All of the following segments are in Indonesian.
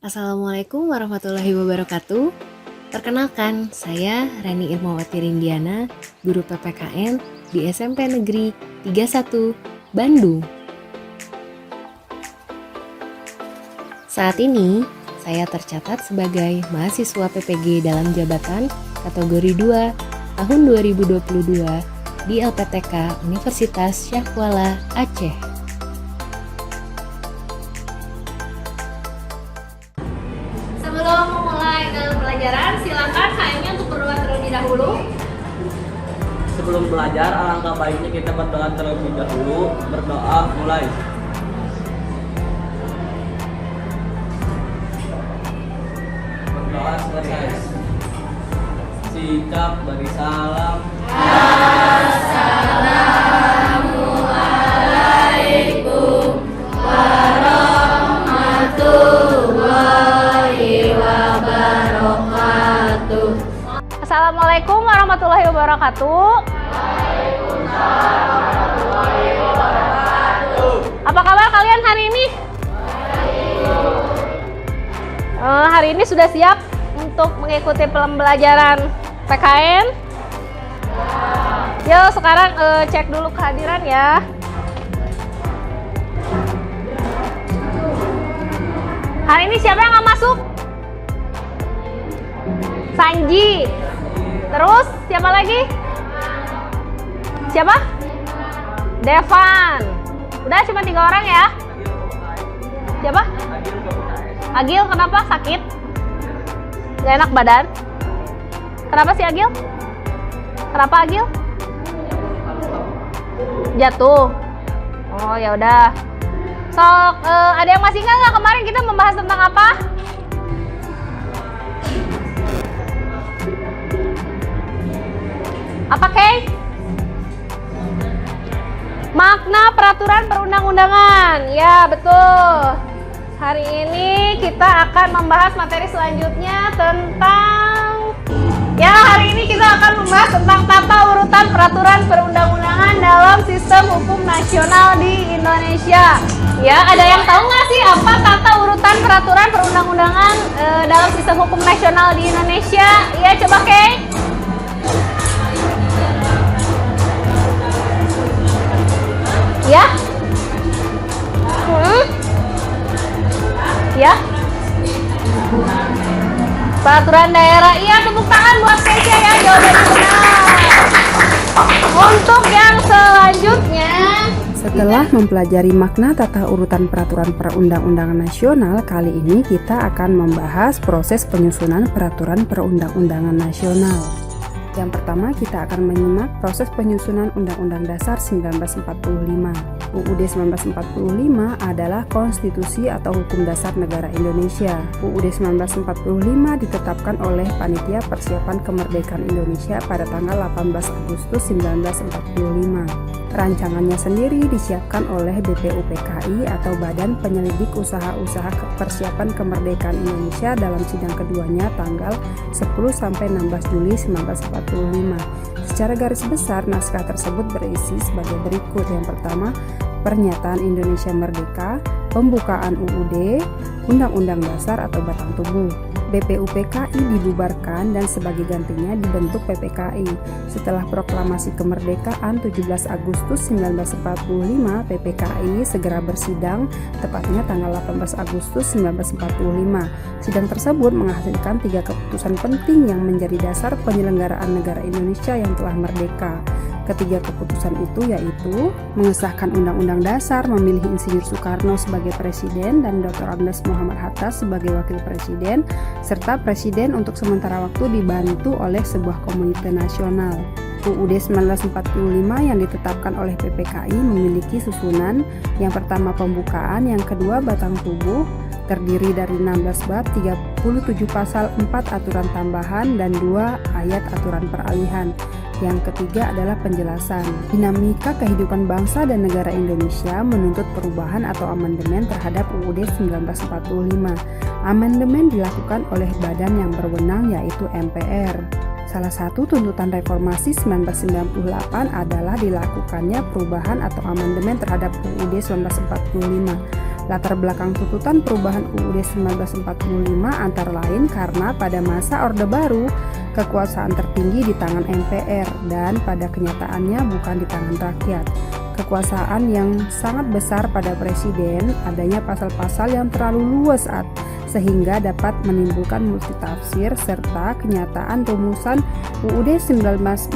Assalamualaikum warahmatullahi wabarakatuh. Perkenalkan, saya Reni Irmawati Rindiana, guru PPKN di SMP Negeri 31, Bandung. Saat ini, saya tercatat sebagai mahasiswa PPG dalam jabatan kategori 2 tahun 2022 di LPTK Universitas Syahkuala, Aceh. Sebelum memulai dalam pelajaran, silakan HM-nya untuk berdoa terlebih dahulu. Sebelum belajar, alangkah baiknya kita berdoa terlebih dahulu. Berdoa mulai. Berdoa selesai. Sikap beri salam. Assalamualaikum warahmatullahi wabarakatuh. Assalamualaikum warahmatullahi wabarakatuh. Apa kabar kalian hari ini? Hari ini sudah siap untuk mengikuti pembelajaran PKN? Yuk sekarang cek dulu kehadiran ya. Hari ini siapa yang nggak masuk? Sanji. Terus siapa lagi? Siapa? Devan. Udah cuma 3 orang ya? Siapa? Agil, kenapa? Sakit? Gak enak badan? Kenapa sih Agil? Kenapa Agil? Jatuh. Oh ya udah. Sok, ada yang masih nggak kemarin kita membahas tentang apa? Apa Kay? Makna peraturan perundang-undangan. Ya betul. Hari ini kita akan membahas materi selanjutnya tentang hari ini kita akan membahas tentang tata urutan peraturan perundang-undangan dalam sistem hukum nasional di Indonesia. Ya, ada yang tahu nggak sih apa tata urutan peraturan perundang-undangan dalam sistem hukum nasional di Indonesia? Ya, coba Kay. Ya? Ya? Peraturan daerah. Iya, tepuk tangan buat Keisha ya, jawabannya benar. Untuk yang selanjutnya, setelah mempelajari makna tata urutan peraturan perundang-undangan nasional, kali ini kita akan membahas proses penyusunan peraturan perundang-undangan nasional. Yang pertama, kita akan menyimak proses penyusunan Undang-Undang Dasar 1945. UUD 1945 adalah konstitusi atau hukum dasar negara Indonesia. UUD 1945 ditetapkan oleh Panitia Persiapan Kemerdekaan Indonesia pada tanggal 18 Agustus 1945. Rancangannya sendiri disiapkan oleh BPUPKI atau Badan Penyelidik Usaha-Usaha Persiapan Kemerdekaan Indonesia dalam sidang keduanya tanggal 10-16 Juli 1945. Secara garis besar, naskah tersebut berisi sebagai berikut. Yang pertama, Pernyataan Indonesia Merdeka, pembukaan UUD, Undang-Undang Dasar atau Batang Tubuh. BPUPKI dibubarkan dan sebagai gantinya dibentuk PPKI. Setelah proklamasi kemerdekaan 17 Agustus 1945, PPKI segera bersidang, tepatnya tanggal 18 Agustus 1945. Sidang tersebut menghasilkan 3 keputusan penting yang menjadi dasar penyelenggaraan negara Indonesia yang telah merdeka. Ketiga keputusan itu yaitu mengesahkan Undang-Undang Dasar, memilih Insinyur Soekarno sebagai Presiden dan Dr. Andes Muhammad Hatta sebagai Wakil Presiden, serta Presiden untuk sementara waktu dibantu oleh sebuah komite nasional. UUD 1945 yang ditetapkan oleh PPKI memiliki susunan: yang pertama pembukaan, yang kedua batang tubuh, terdiri dari 16 bab, 37 pasal, 4 aturan tambahan, dan 2 ayat aturan peralihan. Yang ketiga adalah penjelasan. Dinamika kehidupan bangsa dan negara Indonesia menuntut perubahan atau amandemen terhadap UUD 1945. Amandemen dilakukan oleh badan yang berwenang yaitu MPR. Salah satu tuntutan reformasi 1998 adalah dilakukannya perubahan atau amandemen terhadap UUD 1945. Latar belakang tuntutan perubahan UUD 1945 antara lain karena pada masa Orde Baru, kekuasaan tertinggi di tangan MPR dan pada kenyataannya bukan di tangan rakyat. Kekuasaan yang sangat besar pada presiden, adanya pasal-pasal yang terlalu luas sehingga dapat menimbulkan multitafsir serta kenyataan rumusan UUD 1945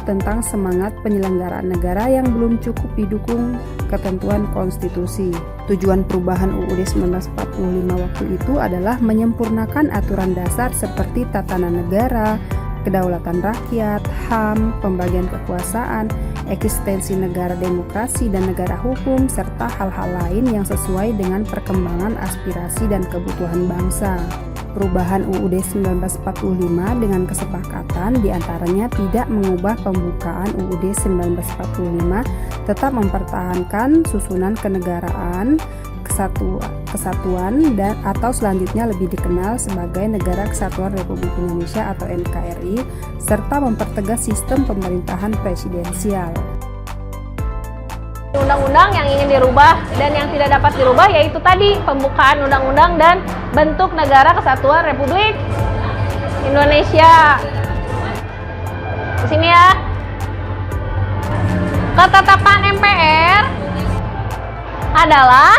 tentang semangat penyelenggaraan negara yang belum cukup didukung ketentuan konstitusi. Tujuan perubahan UUD 1945 waktu itu adalah menyempurnakan aturan dasar seperti tatanan negara, kedaulatan rakyat, HAM, pembagian kekuasaan, eksistensi negara demokrasi dan negara hukum, serta hal-hal lain yang sesuai dengan perkembangan aspirasi dan kebutuhan bangsa. Perubahan UUD 1945 dengan kesepakatan diantaranya tidak mengubah pembukaan UUD 1945, tetap mempertahankan susunan kenegaraan, kesatuan dan atau selanjutnya lebih dikenal sebagai Negara Kesatuan Republik Indonesia atau NKRI, serta mempertegas sistem pemerintahan presidensial. Undang-undang yang ingin dirubah dan yang tidak dapat dirubah yaitu tadi pembukaan undang-undang dan bentuk Negara Kesatuan Republik Indonesia. Di sini ya. Ketetapan MPR adalah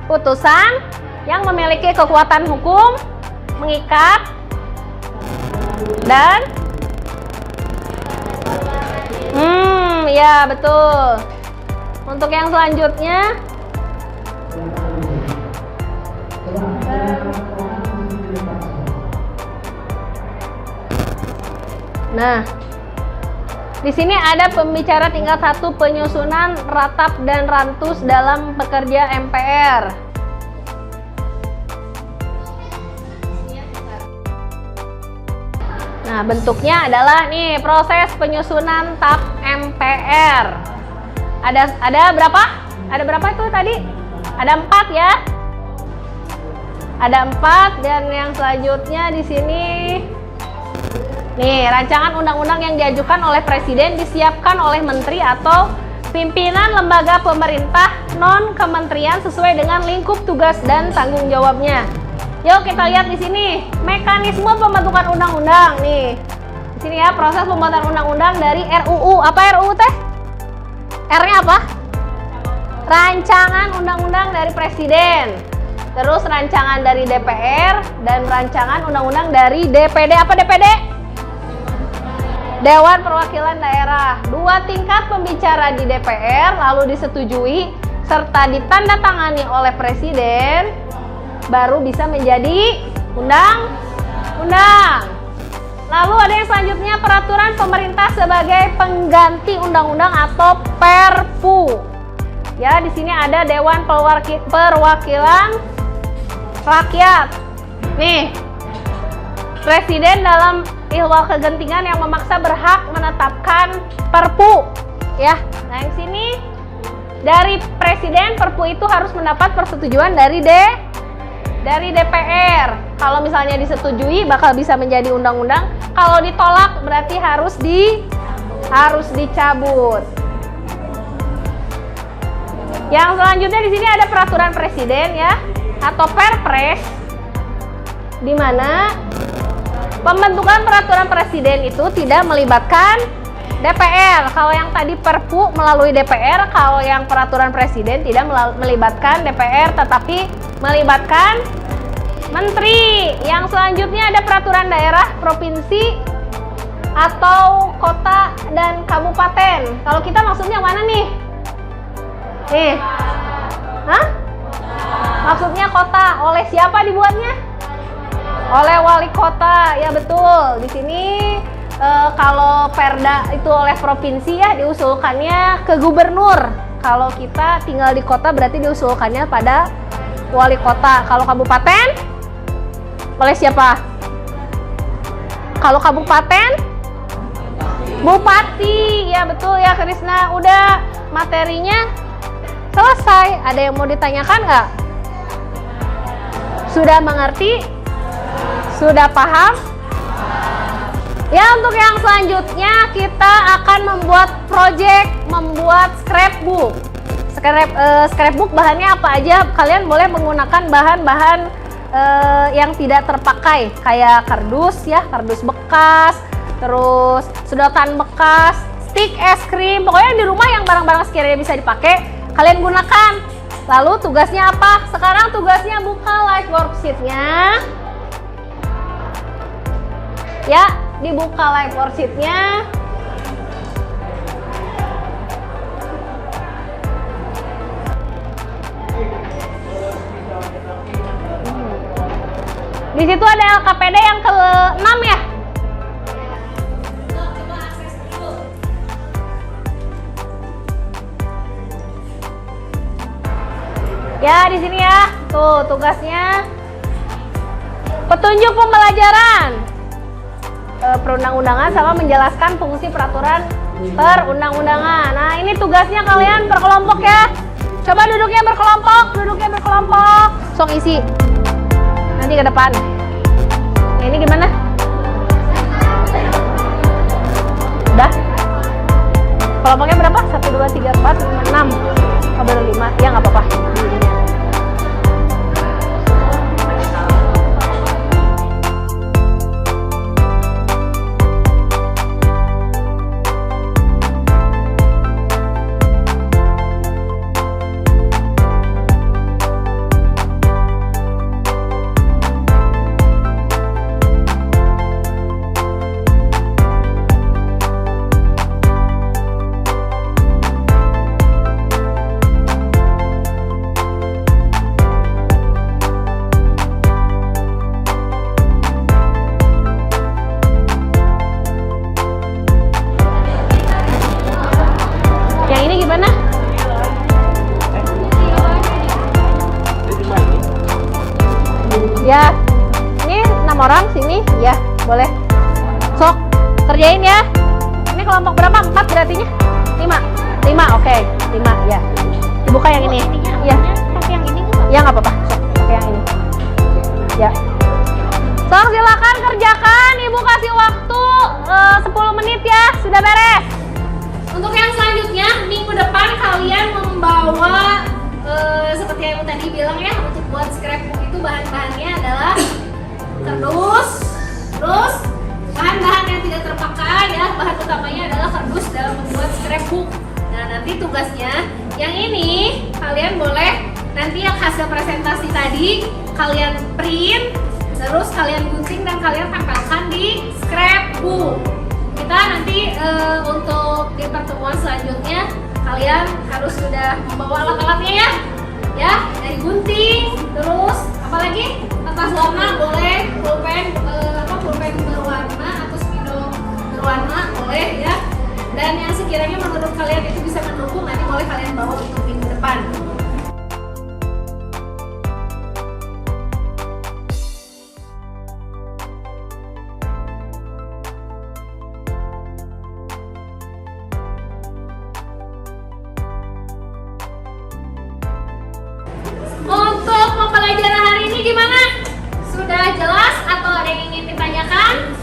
putusan yang memiliki kekuatan hukum, mengikat, dan ya betul. Untuk yang selanjutnya, nah, di sini ada pembicara tingkat 1 penyusunan ratap dan rantus dalam pekerja MPR. Nah, bentuknya adalah nih proses penyusunan TAP MPR. Ada berapa? Ada berapa itu tadi? Ada 4 ya. Ada 4 dan yang selanjutnya di sini nih, rancangan undang-undang yang diajukan oleh presiden disiapkan oleh menteri atau pimpinan lembaga pemerintah non-kementerian sesuai dengan lingkup tugas dan tanggung jawabnya. Yuk kita lihat di sini mekanisme pembentukan undang-undang nih. Di sini ya proses pembuatan undang-undang dari RUU. Apa RUU teh? R-nya apa? Rancangan undang-undang dari presiden. Terus rancangan dari DPR dan rancangan undang-undang dari DPD. Apa DPD? Dewan Perwakilan Daerah. 2 tingkat pembicara di DPR lalu disetujui serta ditandatangani oleh presiden, baru bisa menjadi undang-undang. Lalu ada yang selanjutnya peraturan pemerintah sebagai pengganti undang-undang atau Perpu. Ya, di sini ada Dewan Perwakilan Rakyat. Nih, presiden dalam ihwal kegentingan yang memaksa berhak menetapkan Perpu. Ya, nah yang sini dari presiden Perpu itu harus mendapat persetujuan dari DPR. Kalau misalnya disetujui bakal bisa menjadi undang-undang. Kalau ditolak berarti harus dicabut. Yang selanjutnya di sini ada peraturan presiden ya atau Perpres, di mana pembentukan peraturan presiden itu tidak melibatkan DPR. Kalau yang tadi Perpu melalui DPR, kalau yang peraturan presiden tidak melibatkan DPR tetapi melibatkan menteri. Yang selanjutnya ada peraturan daerah, provinsi, atau kota dan kabupaten. Kalau kita maksudnya mana nih? Nih. Hah? Maksudnya kota. Oleh siapa dibuatnya? Oleh wali kota. Ya betul. Di sini kalau perda itu oleh provinsi ya diusulkannya ke gubernur. Kalau kita tinggal di kota berarti diusulkannya pada wali kota. Kalau kabupaten oleh siapa? Kalau kabupaten bupati. Ya betul ya Krisna. Udah materinya selesai. Ada yang mau ditanyakan nggak? Sudah mengerti? Sudah paham? Ya, untuk yang selanjutnya kita akan membuat project, membuat scrapbook. scrapbook bahannya apa aja. Kalian boleh menggunakan bahan-bahan yang tidak terpakai, kayak kardus ya, kardus bekas, terus sedotan bekas, stik es krim, pokoknya di rumah yang barang-barang sekiranya bisa dipakai, kalian gunakan. Lalu tugasnya apa? Sekarang tugasnya buka live worksheet-nya. Ya, dibuka live worksheet-nya. Di situ ada LKPD yang ke-6 ya. Ya, di sini ya. Tuh tugasnya. Petunjuk pembelajaran perundang-undangan sama menjelaskan fungsi peraturan perundang-undangan. Nah, ini tugasnya kalian berkelompok ya. Coba duduknya berkelompok. Sok isi. Nanti ke depan. Nah, ini gimana? Udah? Kelompoknya berapa? 1, 2, 3, 4, 5, 6. Oh, baru 5. Ya, nggak apa-apa. Ya, ini 6 orang sini, ya boleh. Sok, kerjain ya. Ini kelompok berapa? 4 berarti nya? 5, oke, 5 ya. Dibuka yang ini. Ya. Pakai yang ini nggak? Ya nggak apa-apa. Sok, pakai yang ini. Ya. Sok silakan kerjakan. Ibu kasih waktu 10 menit ya. Sudah beres. Untuk yang selanjutnya minggu depan kalian membawa seperti yang Ibu tadi bilang ya, untuk buat scrapbook itu bahan-bahannya adalah kardus, terus bahan-bahan yang tidak terpakai ya, bahan utamanya adalah kardus dalam membuat scrapbook. Nah, nanti tugasnya yang ini kalian boleh nanti yang hasil presentasi tadi kalian print, terus kalian gunting dan kalian tempelkan di scrapbook. Kita nanti untuk di pertemuan selanjutnya kalian harus sudah membawa alat-alatnya ya, dari gunting, terus apalagi kertas warna boleh, pulpen pulpen berwarna atau spidol berwarna boleh ya, dan yang sekiranya menurut kalian itu bisa mendukung nanti boleh kalian bawa untuk minggu depan. Untuk pembelajaran hari ini gimana? Sudah jelas atau ada yang ingin ditanyakan?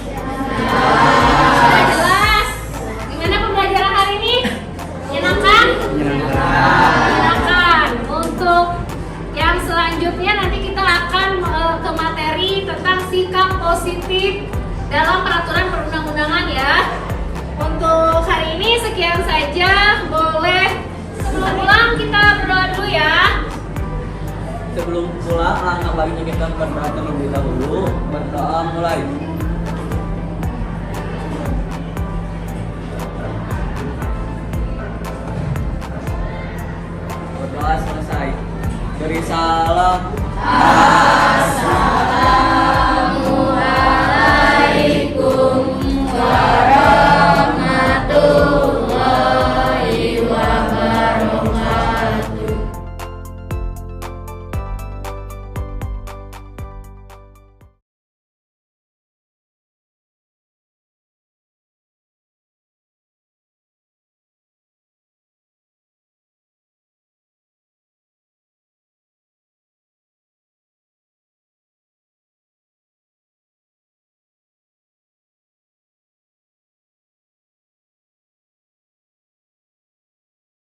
Sudah jelas. Gimana pembelajaran hari ini? Menyenangkan? Menyenangkan. Untuk yang selanjutnya nanti kita akan ke materi tentang sikap positif dalam peraturan perundang-undangan ya. Untuk hari ini sekian saja. Boleh sebelum pulang kita berdoa dulu ya. Sebelum pulang, alangkah baiknya kita berdoa terlebih dahulu. Berdoa mulai. Berdoa selesai. Beri salam.